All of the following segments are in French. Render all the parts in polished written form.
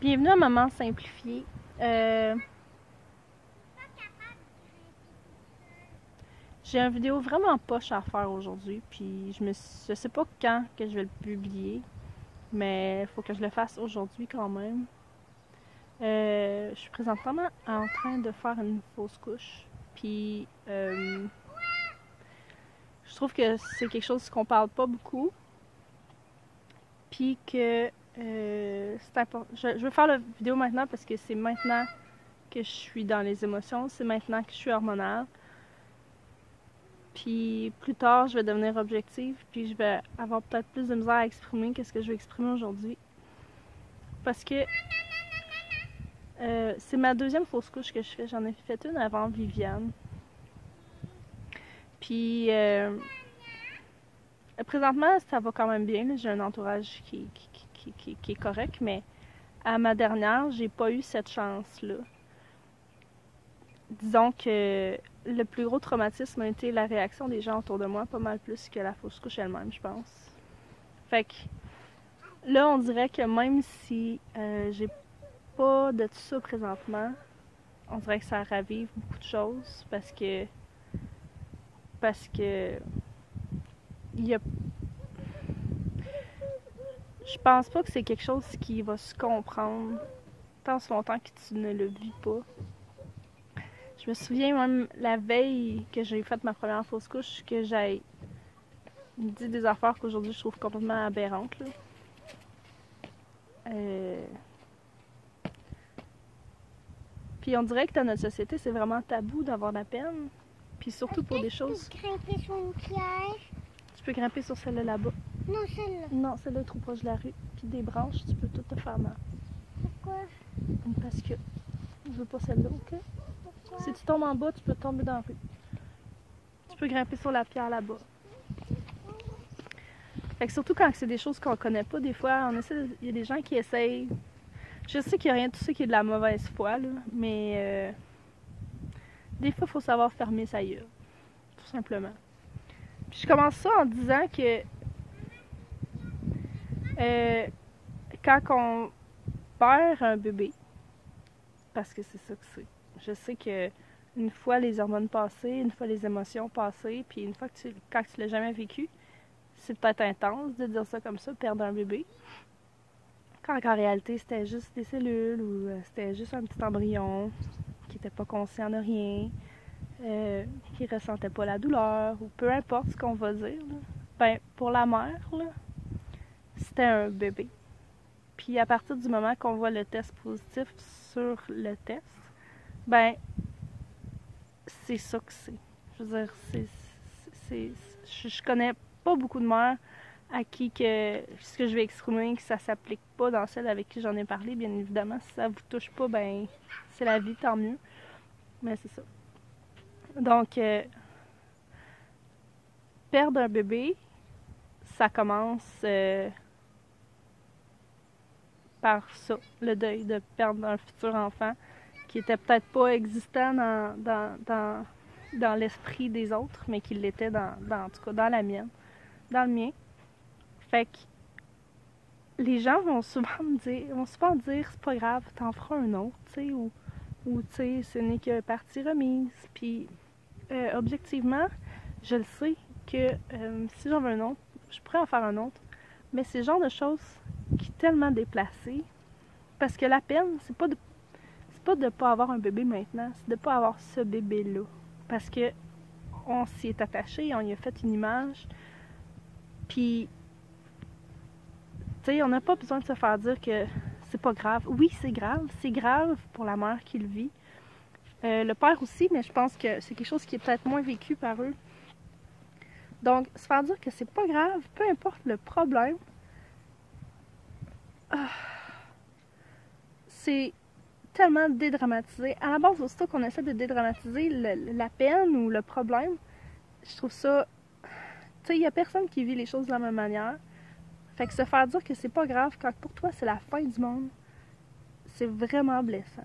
Bienvenue à Maman Simplifiée. J'ai une vidéo vraiment poche à faire aujourd'hui, puis je sais pas quand que je vais le publier, mais il faut que je le fasse aujourd'hui quand même. Je suis présentement en train de faire une fausse couche, puis je trouve que c'est quelque chose qu'on parle pas beaucoup, puis que c'est important. Je veux faire la vidéo maintenant parce que c'est maintenant que je suis dans les émotions, c'est maintenant que je suis hormonale. Puis plus tard, je vais devenir objective, puis je vais avoir peut-être plus de misère à exprimer qu'est-ce que je vais exprimer aujourd'hui. Parce que c'est ma deuxième fausse couche que je fais. J'en ai fait une avant Viviane. Puis présentement, ça va quand même bien. J'ai un entourage qui est correct, mais à ma dernière, j'ai pas eu cette chance-là. Disons que le plus gros traumatisme a été la réaction des gens autour de moi, pas mal plus que la fausse couche elle-même, je pense. Fait que là, on dirait que même si j'ai pas de tout ça présentement, on dirait que ça ravive beaucoup de choses parce que il y a, je pense pas que c'est quelque chose qui va se comprendre tant si longtemps que tu ne le vis pas. Je me souviens même la veille que j'ai fait ma première fausse couche que j'ai dit des affaires qu'aujourd'hui je trouve complètement aberrantes, là. Puis on dirait que dans notre société, c'est vraiment tabou d'avoir de la peine. Puis surtout pour des choses. Tu peux grimper sur une pierre? Tu peux grimper sur celle-là là-bas. Non, celle-là. Non, celle-là est trop proche de la rue. Puis des branches, tu peux tout te faire mal. Pourquoi? Parce que je veux pas celle-là, ok? Pourquoi? Si tu tombes en bas, tu peux tomber dans la rue. Tu peux grimper sur la pierre là-bas. Fait que surtout quand c'est des choses qu'on connaît pas, des fois, il y a des gens qui essayent. Je sais qu'il n'y a rien de tout ça qui est de la mauvaise foi, là, mais des fois, il faut savoir fermer sa gueule. Tout simplement. Puis je commence ça en disant que quand on perd un bébé, parce que c'est ça que c'est, je sais que une fois les hormones passées, une fois les émotions passées, puis une fois que quand tu l'as jamais vécu, c'est peut-être intense de dire ça comme ça, perdre un bébé. Quand en réalité, c'était juste des cellules ou c'était juste un petit embryon qui n'était pas conscient de rien, qui ressentait pas la douleur, ou peu importe ce qu'on va dire. Là. Ben, pour la mère, là, c'était un bébé. Puis à partir du moment qu'on voit le test positif sur le test, ben, c'est ça que c'est. Je veux dire, je connais pas beaucoup de mères à qui que ce que je vais exprimer, que ça s'applique pas dans celle avec qui j'en ai parlé, bien évidemment. Si ça vous touche pas, ben, c'est la vie, tant mieux. Mais c'est ça. Donc, perdre un bébé, ça commence par ça, le deuil de perdre un futur enfant qui était peut-être pas existant dans l'esprit des autres, mais qui l'était en tout cas dans la mienne, dans le mien. Fait que les gens vont souvent dire c'est pas grave, t'en feras un autre, tu sais, ou tu sais, ce n'est que partie remise. Puis objectivement, je le sais que si j'en veux un autre, je pourrais en faire un autre. Mais c'est le genre de choses qui est tellement déplacé. Parce que la peine, c'est pas de pas avoir un bébé maintenant, c'est de pas avoir ce bébé-là. Parce que on s'y est attaché, on y a fait une image. Puis, tu sais, on n'a pas besoin de se faire dire que c'est pas grave. Oui, c'est grave pour la mère qui le vit. Le père aussi, mais je pense que c'est quelque chose qui est peut-être moins vécu par eux. Donc, se faire dire que c'est pas grave, peu importe le problème, c'est tellement dédramatisé. À la base, aussitôt qu'on essaie de dédramatiser la peine ou le problème, je trouve ça... Tu sais, il n'y a personne qui vit les choses de la même manière. Fait que se faire dire que c'est pas grave quand pour toi c'est la fin du monde, c'est vraiment blessant.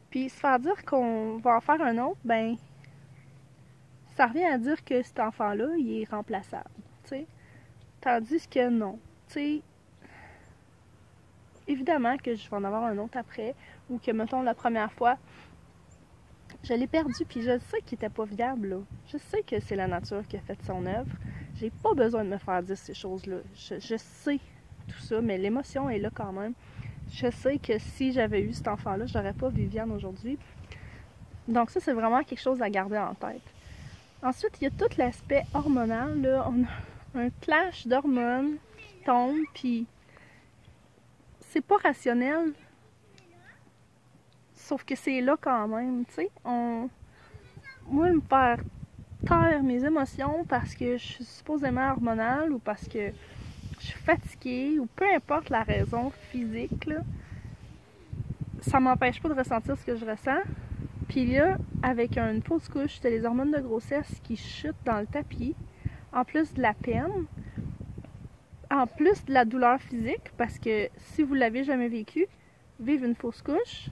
Puis se faire dire qu'on va en faire un autre, ben... ça revient à dire que cet enfant-là, il est remplaçable, tu sais. Tandis que non, tu sais... évidemment que je vais en avoir un autre après, ou que, mettons, la première fois, je l'ai perdu, puis je sais qu'il était pas viable, là. Je sais que c'est la nature qui a fait son œuvre. J'ai pas besoin de me faire dire ces choses-là. Je sais tout ça, mais l'émotion est là quand même. Je sais que si j'avais eu cet enfant-là, j'aurais pas Viviane aujourd'hui. Donc ça, c'est vraiment quelque chose à garder en tête. Ensuite, il y a tout l'aspect hormonal, là. On a un clash d'hormones qui tombe, puis c'est pas rationnel. Sauf que c'est là quand même, tu sais. Moi, me faire taire mes émotions parce que je suis supposément hormonale ou parce que je suis fatiguée ou peu importe la raison physique, là, ça m'empêche pas de ressentir ce que je ressens. Puis là, avec une fausse couche, t'as les hormones de grossesse qui chutent dans le tapis, en plus de la peine, en plus de la douleur physique, parce que si vous l'avez jamais vécu, vivre une fausse couche,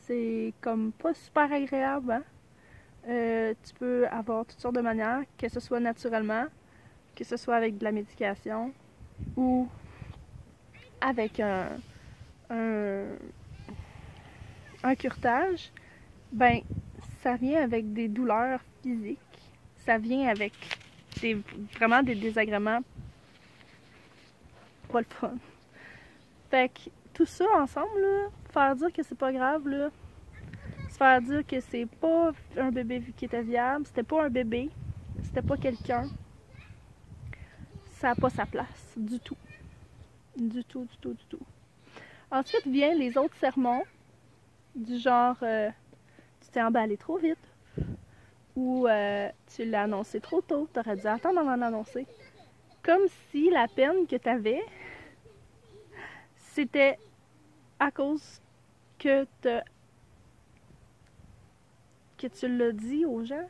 c'est comme pas super agréable, hein? Tu peux avoir toutes sortes de manières, que ce soit naturellement, que ce soit avec de la médication ou avec un curetage. Ben, ça vient avec des douleurs physiques, ça vient avec vraiment des désagréments pas le fun. Fait que tout ça ensemble, là, faire dire que c'est pas grave, là, se faire dire que c'est pas un bébé qui était viable, c'était pas un bébé, c'était pas quelqu'un, ça n'a pas sa place du tout. Du tout, du tout, du tout. Ensuite viennent les autres sermons, du genre tu t'es emballé trop vite, ou tu l'as annoncé trop tôt, t'aurais dû attendre avant d'annoncer. Comme si la peine que t'avais, c'était à cause que tu l'as dit aux gens.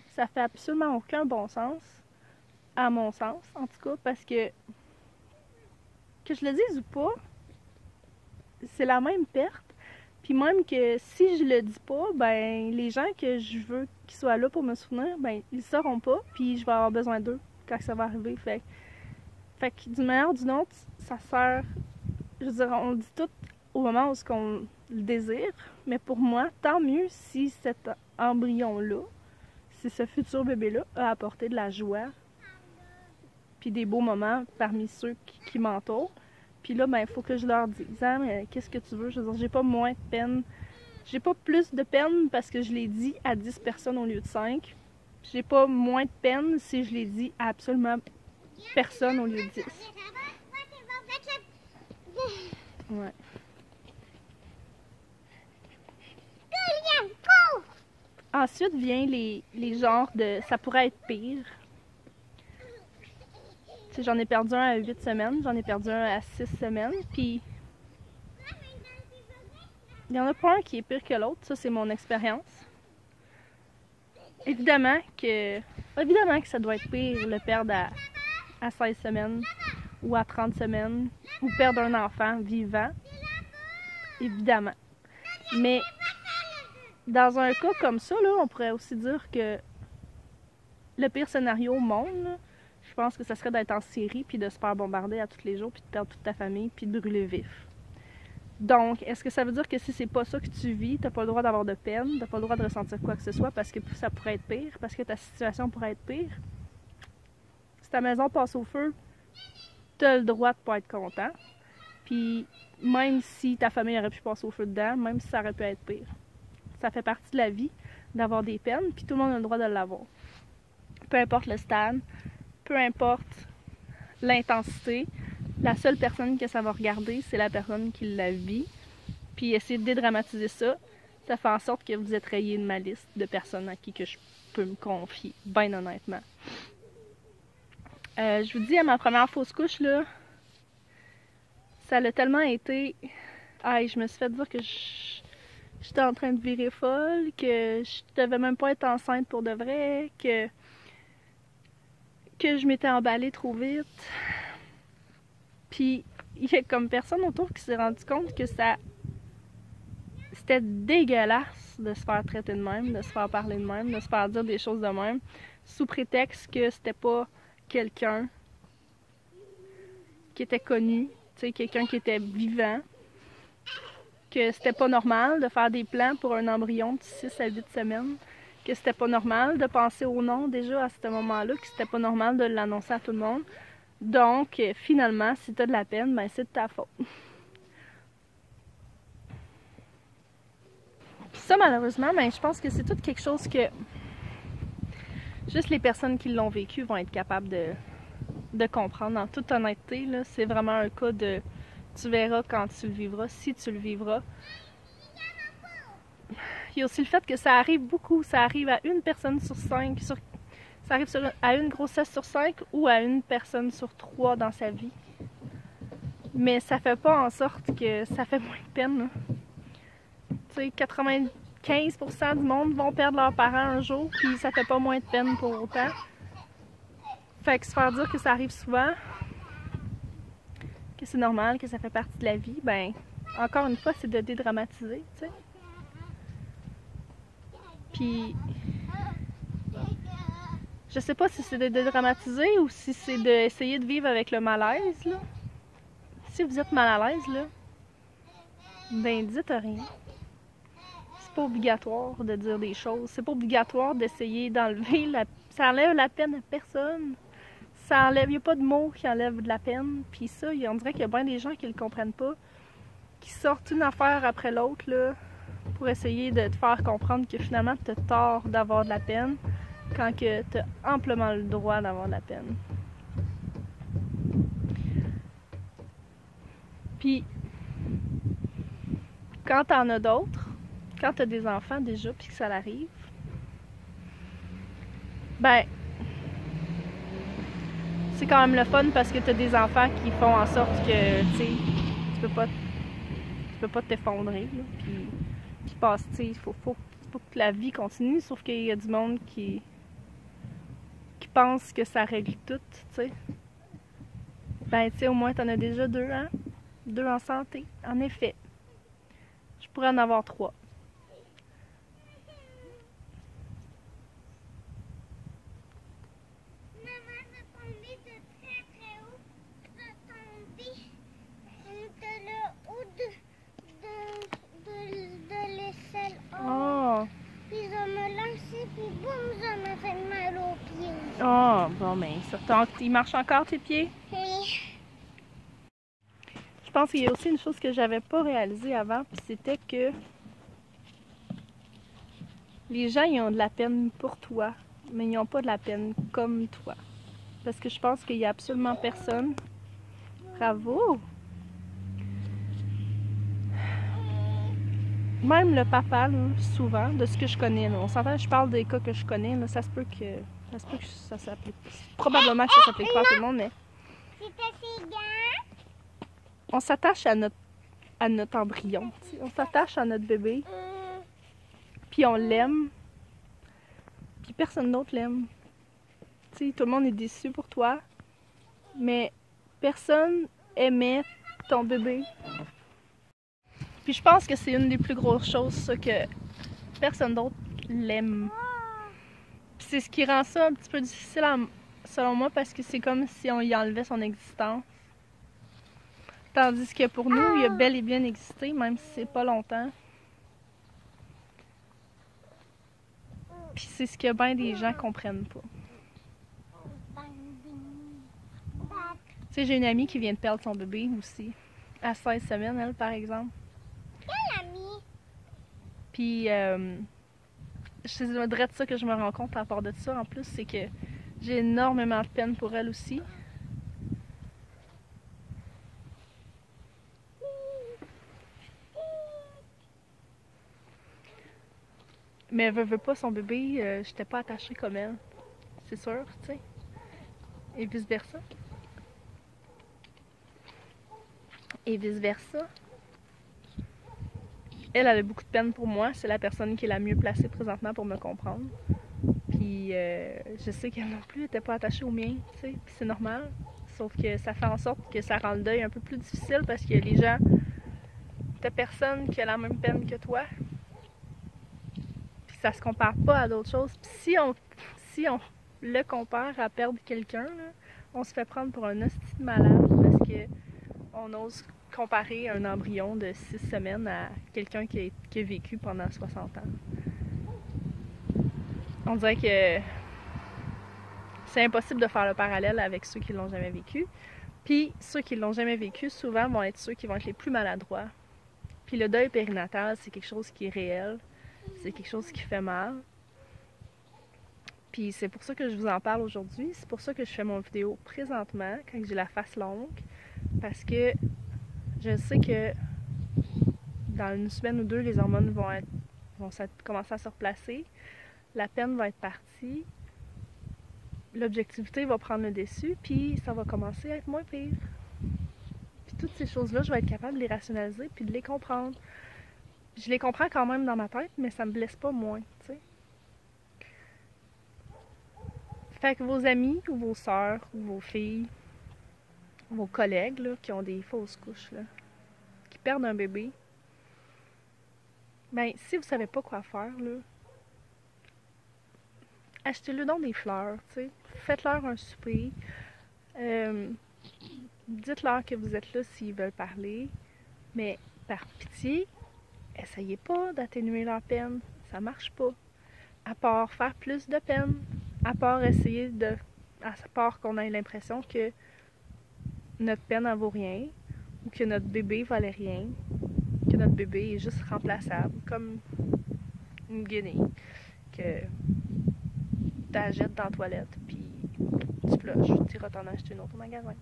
Ça fait absolument aucun bon sens, à mon sens, en tout cas, parce que je le dise ou pas, c'est la même perte. Puis même que si je le dis pas, ben les gens que je veux qu'ils soient là pour me soutenir, ben ils sauront pas, puis je vais avoir besoin d'eux quand ça va arriver. Fait que d'une manière ou d'une autre, ça sert, je veux dire, on le dit tout au moment où on le désire, mais pour moi, tant mieux si cet embryon-là, si ce futur bébé-là a apporté de la joie, puis des beaux moments parmi ceux qui m'entourent. Puis là, ben, il faut que je leur dise, hein, mais qu'est-ce que tu veux? Je veux dire, j'ai pas moins de peine. J'ai pas plus de peine parce que je l'ai dit à 10 personnes au lieu de 5. J'ai pas moins de peine si je l'ai dit à absolument personne au lieu de 10. Ouais. Ensuite vient les genres de ça pourrait être pire. Tu sais, j'en ai perdu un à 8 semaines, j'en ai perdu un à 6 semaines, puis il n'y en a pas un qui est pire que l'autre, ça c'est mon expérience. Évidemment que ça doit être pire le perdre à 16 semaines ou à 30 semaines ou perdre un enfant vivant. Évidemment. Mais dans un cas comme ça, là, on pourrait aussi dire que le pire scénario au monde, là, je pense que ça serait d'être en série puis de se faire bombarder à tous les jours puis de perdre toute ta famille puis de brûler vif. Donc, est-ce que ça veut dire que si c'est pas ça que tu vis, t'as pas le droit d'avoir de peine, t'as pas le droit de ressentir quoi que ce soit parce que ça pourrait être pire, parce que ta situation pourrait être pire? Si ta maison passe au feu, t'as le droit de pas être content. Puis, même si ta famille aurait pu passer au feu dedans, même si ça aurait pu être pire. Ça fait partie de la vie d'avoir des peines, puis tout le monde a le droit de l'avoir. Peu importe le stade, peu importe l'intensité, la seule personne que ça va regarder, c'est la personne qui la vit. Puis essayer de dédramatiser ça, ça fait en sorte que vous êtes rayé de ma liste de personnes à qui que je peux me confier, bien honnêtement. Je vous dis, à ma première fausse couche, là, ça a tellement été... je me suis fait dire que j'étais en train de virer folle, que je devais même pas être enceinte pour de vrai, que je m'étais emballée trop vite. Puis, il y a comme personne autour qui s'est rendu compte que c'était dégueulasse de se faire traiter de même, de se faire parler de même, de se faire dire des choses de même, sous prétexte que c'était pas quelqu'un qui était connu, tu sais, quelqu'un qui était vivant, que c'était pas normal de faire des plans pour un embryon de 6 à 8 semaines, que c'était pas normal de penser au nom déjà à ce moment-là, que c'était pas normal de l'annoncer à tout le monde. Donc, finalement, si t'as de la peine, ben c'est de ta faute. Puis ça, malheureusement, ben, je pense que c'est tout quelque chose que juste les personnes qui l'ont vécu vont être capables de comprendre. En toute honnêteté, là, c'est vraiment un cas de tu verras quand tu le vivras, si tu le vivras. Il y a aussi le fait que ça arrive beaucoup. Ça arrive à une personne sur 5. Ça arrive à une grossesse sur 5 ou à une personne sur 3 dans sa vie. Mais ça fait pas en sorte que ça fait moins de peine. Tu sais, 95% du monde vont perdre leurs parents un jour, puis ça fait pas moins de peine pour autant. Fait que se faire dire que ça arrive souvent, que c'est normal, que ça fait partie de la vie, ben, encore une fois, c'est de dédramatiser, tu sais. Puis, je sais pas si c'est de dédramatiser ou si c'est d'essayer de vivre avec le malaise, là. Si vous êtes mal à l'aise, là, ben, dites rien. C'est pas obligatoire de dire des choses. C'est pas obligatoire d'essayer d'enlever la... Ça enlève la peine à personne. Ça enlève... Il n'y a pas de mots qui enlèvent de la peine. Puis ça, on dirait qu'il y a bien des gens qui le comprennent pas, qui sortent une affaire après l'autre, là, pour essayer de te faire comprendre que finalement, tu as tort d'avoir de la peine, quand que tu as amplement le droit d'avoir de la peine. Puis, quand t'en as d'autres, quand t'as des enfants déjà, puis que ça l'arrive, ben, c'est quand même le fun parce que t'as des enfants qui font en sorte que, tu sais, tu peux pas t'effondrer, là, puis passe, tu sais, il faut que la vie continue, sauf qu'il y a du monde qui pense que ça règle tout, tu sais. Ben, tu sais, au moins t'en as déjà 2, hein? 2 en santé, en effet. Je pourrais en avoir 3. Oh! Puis ça me lancé, puis boum, ça m'a fait mal aux pieds. Oh, bon, ben, ça, il marche encore tes pieds? Oui. Je pense qu'il y a aussi une chose que j'avais pas réalisée avant, puis c'était que les gens, ils ont de la peine pour toi, mais ils n'ont pas de la peine comme toi. Parce que je pense qu'il y a absolument personne. Bravo! Même le papa, là, souvent, de ce que je connais, là, on s'entend, je parle des cas que je connais, là, ça se peut que ça s'applique. Probablement que ça s'applique pas à tout le monde, mais on s'attache à notre embryon, t'sais. On s'attache à notre bébé, puis on l'aime, puis personne d'autre l'aime. Tout le monde est déçu pour toi, mais personne aimait ton bébé. Puis je pense que c'est une des plus grosses choses, ça, que personne d'autre l'aime. Puis c'est ce qui rend ça un petit peu difficile, selon moi, parce que c'est comme si on y enlevait son existence. Tandis que pour nous, il a bel et bien existé, même si c'est pas longtemps. Puis c'est ce que bien des gens comprennent pas. Tu sais, j'ai une amie qui vient de perdre son bébé aussi, à 16 semaines, elle, par exemple. Quelle amie? Puis, c'est de ça que je me rends compte à part de ça. En plus, c'est que j'ai énormément de peine pour elle aussi. Mais elle veut pas son bébé, j'étais pas attachée comme elle. C'est sûr, tu sais. Et vice-versa. Et vice-versa. Elle a beaucoup de peine pour moi. C'est la personne qui est la mieux placée présentement pour me comprendre. Puis je sais qu'elle non plus n'était pas attachée au mien, tu sais. Puis c'est normal. Sauf que ça fait en sorte que ça rend le deuil un peu plus difficile parce que les gens... T'as personne qui a la même peine que toi. Puis ça se compare pas à d'autres choses. Puis si on le compare à perdre quelqu'un, on se fait prendre pour un hostie de malade parce que on ose comparer un embryon de 6 semaines à quelqu'un qui a vécu pendant 60 ans. On dirait que c'est impossible de faire le parallèle avec ceux qui l'ont jamais vécu. Puis ceux qui l'ont jamais vécu, souvent, vont être ceux qui vont être les plus maladroits. Puis le deuil périnatal, c'est quelque chose qui est réel. C'est quelque chose qui fait mal. Puis c'est pour ça que je vous en parle aujourd'hui. C'est pour ça que je fais mon vidéo présentement, quand j'ai la face longue. Parce que je sais que dans une semaine ou deux, les hormones vont commencer à se replacer. La peine va être partie. L'objectivité va prendre le dessus, puis ça va commencer à être moins pire. Puis toutes ces choses-là, je vais être capable de les rationaliser puis de les comprendre. Je les comprends quand même dans ma tête, mais ça me blesse pas moins, tu sais. Fait que vos amis ou vos sœurs ou vos filles, vos collègues là, qui ont des fausses couches, là, qui perdent un bébé, ben si vous savez pas quoi faire, là, achetez-le donc des fleurs, tu sais. Faites-leur un souper. Dites-leur que vous êtes là s'ils veulent parler. Mais par pitié, essayez pas d'atténuer leur peine. Ça marche pas. À part faire plus de peine. À part essayer de... À part qu'on ait l'impression que notre peine en vaut rien. Ou que notre bébé valait rien. Que notre bébé est juste remplaçable. Comme une guenille. Que... tu jettes dans la toilette, puis tu flushes, tu iras t'en acheter une autre au magasin.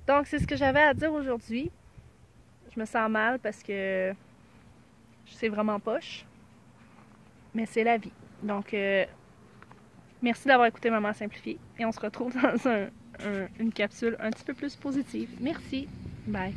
Donc, c'est ce que j'avais à dire aujourd'hui. Je me sens mal parce que c'est vraiment poche, mais c'est la vie. Donc, merci d'avoir écouté Maman Simplifiée, et on se retrouve dans une capsule un petit peu plus positive. Merci, bye!